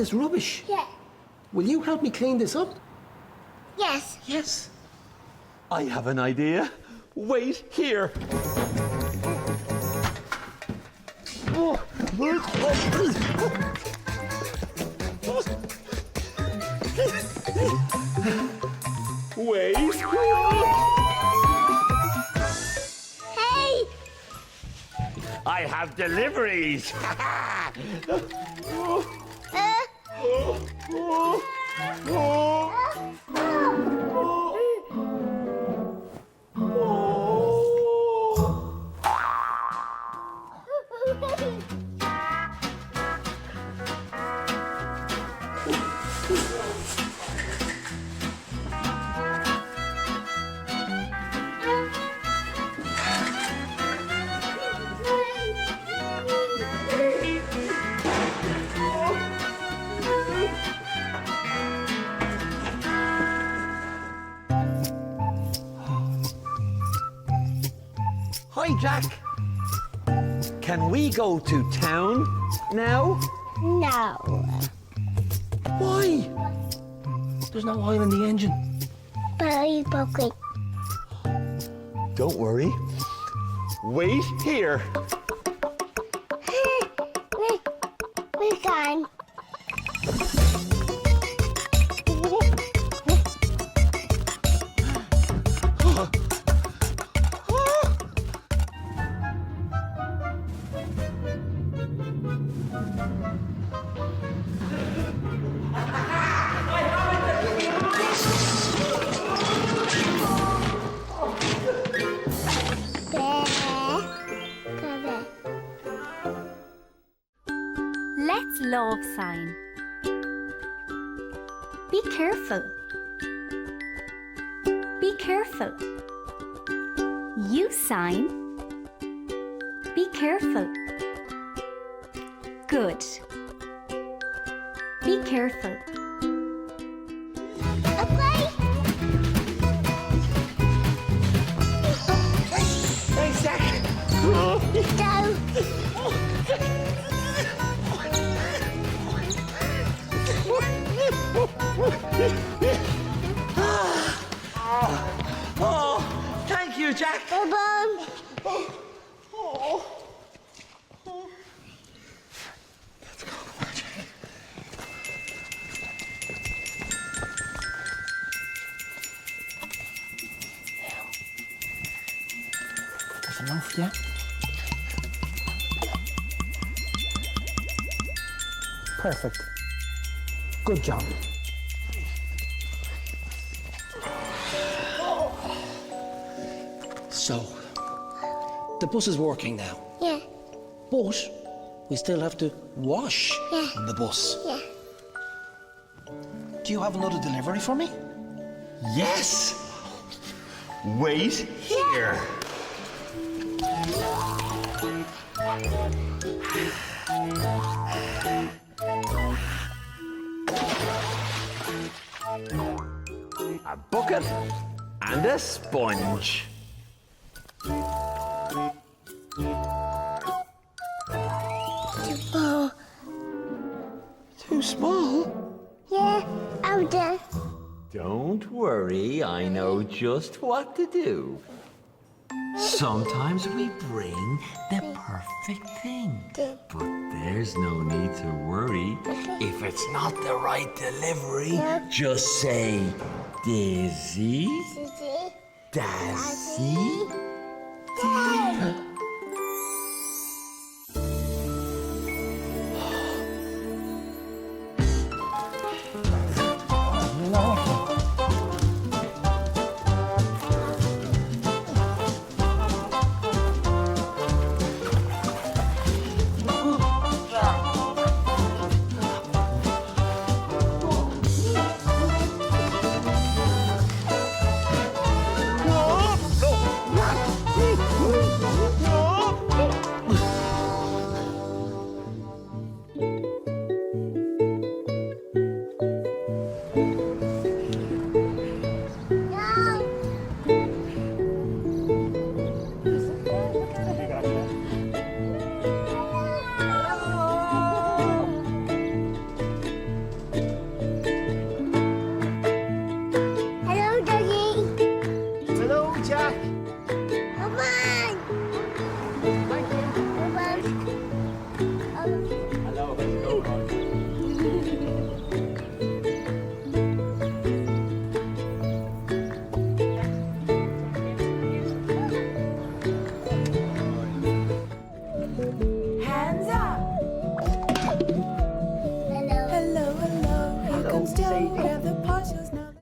this rubbish? Yeah. Will you help me clean this up? Yes. Yes. I have an idea. Wait here. Wait. Hey! I have deliveries. Hi, Jack. Can we go to town now? No. Why? There's no oil in the engine. But I broke it. Don't worry. Wait here. We're gone. Let's love sign. Be careful. Be careful. You sign. Be careful. Good. Be careful. Okay. Thanks, Jack. Go. Oh, thank you, Jack. Bye-bye. Let's go. Come on, Jack. There's enough, yeah? Perfect. Good job. So, the bus is working now, Yeah. but we still have to wash the bus. Yeah. Do you have another delivery for me? Yes. Wait here. A bucket and a sponge. Oh. Too small? Yeah. Out there. Don't worry, I know just what to do. Sometimes we bring the perfect thing, but there's no need to worry. If it's not the right delivery, just say Dizzy, Dazzy,